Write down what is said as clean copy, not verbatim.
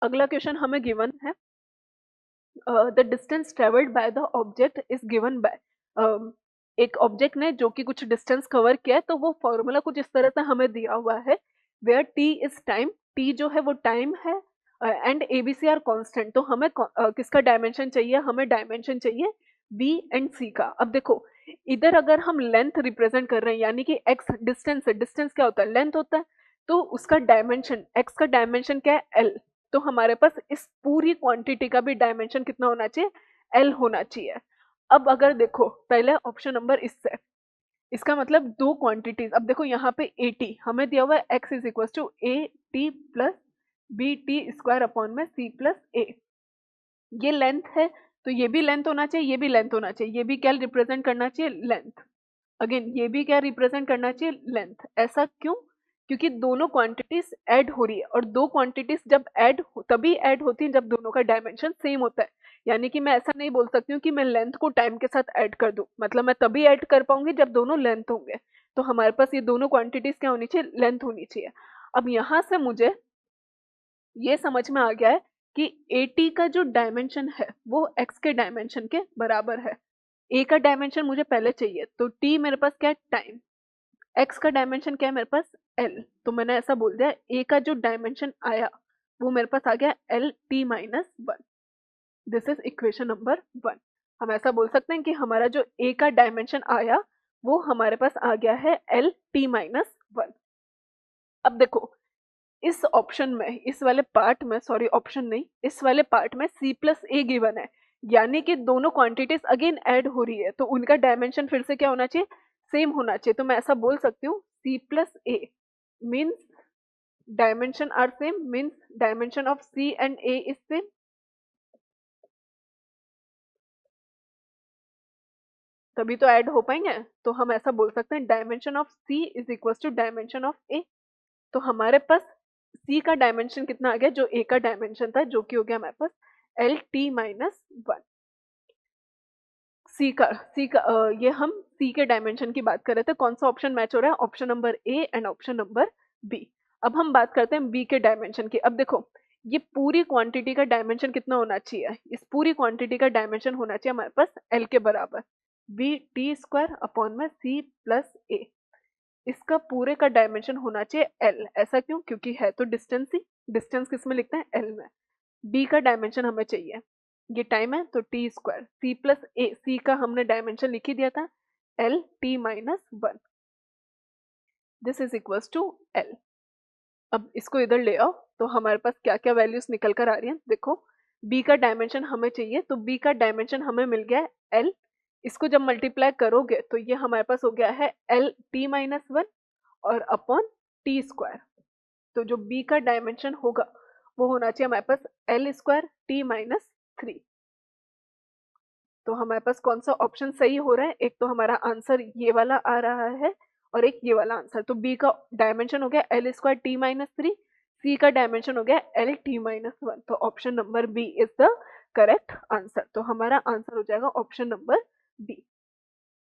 अगला क्वेश्चन हमें गिवन है, the distance travelled by the object is given by, एक ऑब्जेक्ट ने जो कि कुछ डिस्टेंस कवर किया है, तो वो फॉर्मूला कुछ इस तरह से हमें दिया हुआ है, where T is time, T जो है वो टाइम है, एंड एबीसी आर कांस्टेंट। तो हमें किसका डायमेंशन चाहिए, हमें डायमेंशन चाहिए बी एंड सी का। अब देखो इधर अगर हम लेंथ रिप्रेजेंट कर रहे हैं, यानी कि एक्स डिस्टेंस है, डिस्टेंस क्या होता है, लेंथ होता है, तो उसका डायमेंशन एक्स का डायमेंशन क्या है, एल। तो हमारे पास इस पूरी क्वांटिटी का भी डायमेंशन कितना होना चाहिए, एल होना चाहिए। अब अगर देखो पहले ऑप्शन नंबर इससे, इसका मतलब दो क्वांटिटीज। अब देखो यहाँ पे ए टी हमें दिया हुआ है, X is equal to A T plus B T square upon में सी प्लस ए। ये लेंथ है, तो ये भी लेंथ होना चाहिए, ये भी लेंथ होना चाहिए, ये भी क्या रिप्रेजेंट करना चाहिए, लेंथ। अगेन ये भी क्या रिप्रेजेंट करना चाहिए, लेंथ। ऐसा क्यों, क्योंकि दोनों क्वांटिटीज ऐड हो रही है, और दो क्वांटिटीज जब तभी ऐड होती है जब दोनों का डायमेंशन सेम होता है। यानी कि मैं ऐसा नहीं बोल सकती हूँ कि मैं लेंथ को टाइम के साथ ऐड कर दूं, मतलब मैं तभी ऐड कर पाऊंगी जब दोनों लेंथ होंगे। तो हमारे पास ये दोनों क्वांटिटीज क्या होनी चाहिए, लेंथ होनी चाहिए। अब यहां से मुझे ये समझ में आ गया है कि AT का जो डायमेंशन है वो x के डायमेंशन के बराबर है। a का डायमेंशन मुझे पहले चाहिए, तो t मेरे पास क्या है, टाइम। x का डायमेंशन क्या है मेरे पास, l। तो मैंने ऐसा बोल दिया a का जो डायमेंशन आया वो मेरे पास आ गया L T minus one. This is equation number one. हम ऐसा बोल सकते हैं कि हमारा जो a का डायमेंशन आया वो हमारे पास आ गया है एल टी माइनस वन। अब देखो इस ऑप्शन में, इस वाले पार्ट में, सॉरी ऑप्शन नहीं, इस वाले पार्ट में c प्लस ए गिवन है, यानी कि दोनों क्वांटिटीज अगेन ऐड हो रही है, तो उनका डायमेंशन फिर से क्या होना चाहिए, सेम होना चाहिए। तो मैं ऐसा बोल सकती हूँ c plus A means dimension are same, means dimension of c and a is same. तभी तो ऐड हो पाएंगे। तो हम ऐसा बोल सकते हैं dimension of c is equal to dimension of a। तो हमारे पास c का डायमेंशन कितना आ गया, जो a का डायमेंशन था, जो कि हो गया हमारे पास एल टी माइनस वन। ये हम सी के डायमेंशन की बात कर रहे थे। कौन सा ऑप्शन मैच हो रहा है, option number A and option number B. अब हम बात करते हैं बी के डायमेंशन की। अब देखो ये पूरी क्वांटिटी का डायमेंशन कितना होना चाहिए, इस पूरी क्वांटिटी का डायमेंशन होना चाहिए हमारे पास एल के बराबर, बी टी स्क्वायर अपॉन में सी प्लस ए। इसका पूरे का डायमेंशन होना चाहिए एल। ऐसा क्यों, क्योंकि है तो डिस्टेंस ही, डिस्टेंस किस में लिखते हैं, एल में। बी का डायमेंशन हमें चाहिए, ये टाइम है, तो T square, C plus A, C का हमने डायमेंशन लिख ही दिया था, L T minus one. This is equals to L. अब इसको इधर ले आओ, तो हमारे पास क्या क्या वैल्यूज निकल कर आ रही हैं, देखो बी का डायमेंशन हमें चाहिए, तो बी का डायमेंशन हमें मिल गया है एल। इसको जब मल्टीप्लाई करोगे तो ये हमारे पास हो गया है एल टी माइनस वन और अपॉन टी स्क्वायर। तो जो बी का डायमेंशन होगा वो होना चाहिए हमारे पास L square T minus three. तो हमारे पास कौन सा ऑप्शन सही हो रहा है, एक तो हमारा आंसर ये वाला आ रहा है और एक ये वाला आंसर। तो बी का डायमेंशन हो गया L square T minus three, C का डायमेंशन हो गया एल टी माइनस वन। तो option number B is the correct answer. तो हमारा आंसर हो जाएगा ऑप्शन नंबर बी।